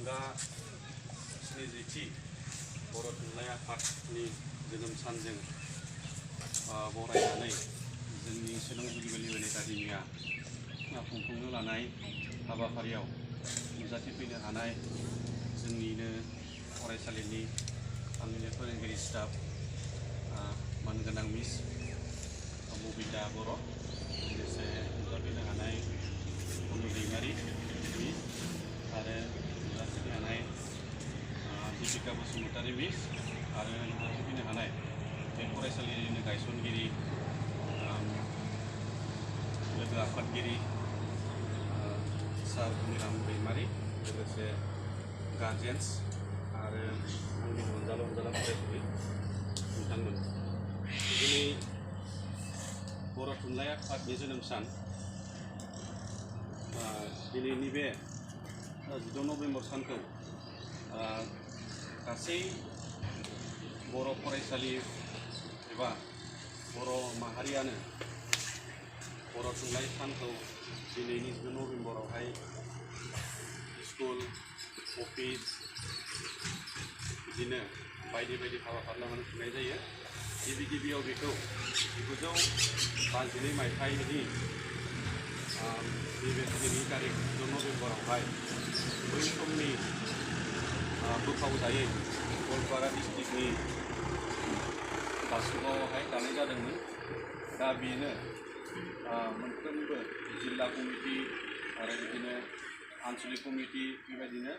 दा स्निजिथि बर' थुनलाइ आफादनि जोनोम सानजों बरायनानै जोंनि शिलं जुलिबेलिवन एकाडेमिया खुंफुंनो लानाय हाबाफारियाव नुजाथिफैनो हानाय जोंनिनो फरायसालिनि आंनिनो फोरोंगिरि स्टाफ मानगोनां मिस बबिता बर' लोगोसे नुजाफैनो हानाय अनु दैमारि मिस आरो नुजाथिफैनो हानाय दीपिका बसुमतारी मिस आरो नुजाथिफैनो हानाय बे फरायसालिनिनो गायसनगिरि लोगो आफादगिरि सार निराम दैमारि लोगोसे गार्जेन्स आरो आंनि अनजालु फरायसालि बिथांमोन दिनै बर' थुनलाइ आफादनि जोनोम सान दिनैनि बे 16 नभेम्बर सानखौ गासै बर' फरायसालि एबा बर' माहारियानो बर' थुनलाइ सानखौ दिनैनि 16 नभेम्बरावहाय स्कुल अफिस बिदिनो बायदि बायदि हाबाफारि लानानै खुंनाय जायो। गिबियाव बेखौ 1952 मायथाइनि दिनैनि तारिख 16 नभेम्बरावहाय बै समनि बोखावजायै गवालपारा डिस्ट्रिक्टनि बासुगावआवहाय दानाय जादोंमोन। दा बेनो मोनफ्रोमबो जिल्ला कमिटि आरो बिदिनो आनसलिक कमिटि बेबायदिनो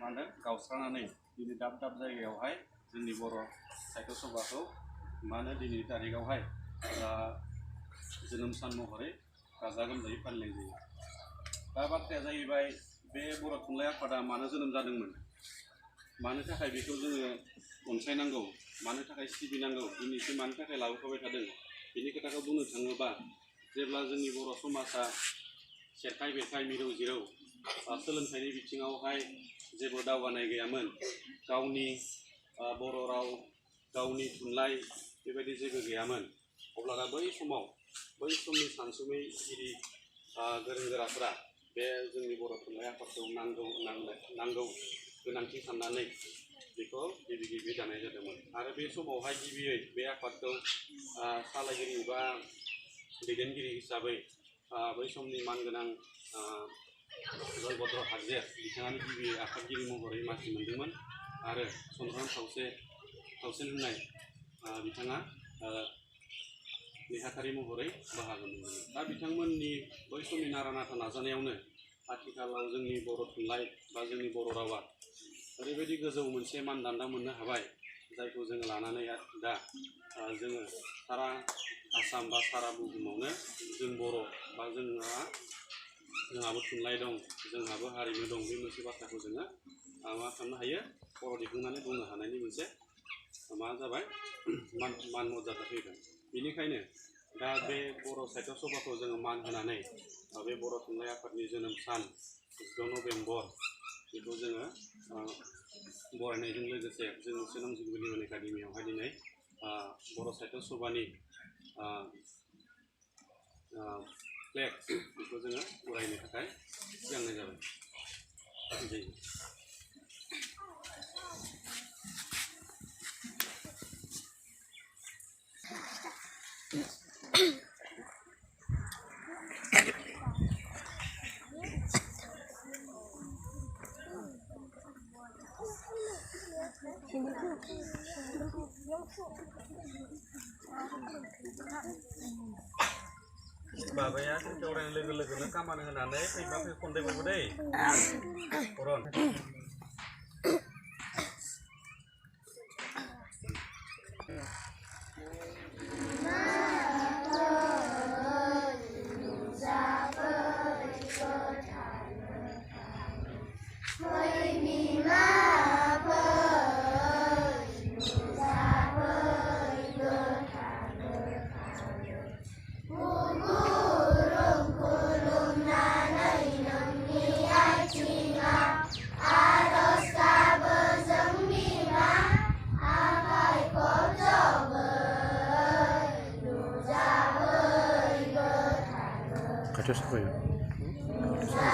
मा होनो गावस्रानानै दिनै दाब दाब जायगायावहाय जोंनि बर' साहित्य सभाखौ मा होनो दिनैनि तारिखआवहाय जोनोम सान महरै गाजा गोमजायै फालिनाय जायो। दा बाथ्राया जाहैबाय बे बर' थुनलाइ आफादा मानो जोनोम जादोंमोन, मानो थाखाय बेखौ जोङो अनसायनांगौ, मानो थाखाय सिबिनांगौ, दिनैसिम मानो थाखाय लाबोफाबाय थादों, बेनि खोथाखौ बुंनो थाङोबा जेब्ला जोंनि बर' समाजा सेरखाय बेरखाय मिरौ जिरौ सोलोंथाइनि बिथिङावहाय जेबो दावगानाय गैयामोन, गावनि बर' राव गावनि थुनलाइ बेबायदि जेबो गैयामोन, अब्ला बै समनि सानसुमैगिरि गोरों गोराफ्रा बे जोंनि बर' थुनलाइ आफादखौ नांगौ गोनांथि साननानै बेखौ गिबि दानाय जादोंमोन। आरो बे समावहाय गिबियै बे आफादखौ सालायगिरि बा दैदेनगिरि हिसाबै बै समनि मानगोनां जयभद्र हागजेर बिथाङानो गिबि आफादगिरि महरै मासि मोन्दोंमोन आरो चन्द्रनाथ खावसेन होननाय बिथाङा नेहाथारि महरै बाहागो मोनदोंमोन। दा बिथांमोननि बै समनि नारा नाथा नाजानायावनो आथिखालाव जोंनि बर' थुनलाइ बा जोंनि बर' रावा ओरैबायदि गोजौ मोनसे मानदान्दा मोननो हाबाय, जायखौ जोङो लानानै दा जोङो सारा आसाम बा सारा बुहुमावनो जों बर' बा जोंहाबो थुनलाइ दं, जोंहाबो हारिमु दं, बे मोनसे बाथ्राखौ जोङो मा खालामनो हायो, खर' दिखांनानै बुंनो हानायनि मोनसे मा जाबाय मान मर्यादा फैबाय। बेनिखायनो दा बे बर' साहित्य सभाखौ जोङो मान होनानै बे बर' थुनलाइ आफादनि जोनोम सान 16 नभेम्बर बेखौ जोङो बरायनायजों लोगोसे जों शिलं जुलिबेलिवन एकाडेमियावहाय दिनै बर' साहित्य सभानि फ्लेग बेखौ जोङो बरायनो थाखाय सिगांनाय जाबाय। Babaya orang lego-lego kamar dengan anda, ibu konde berbeda. Koron. Kaca siapa ya? Kaca siapa?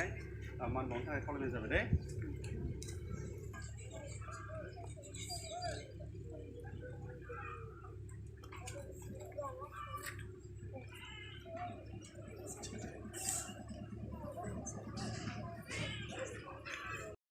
थाखाय मान बावनो थाखाय खावलायनाय जाबाय दे।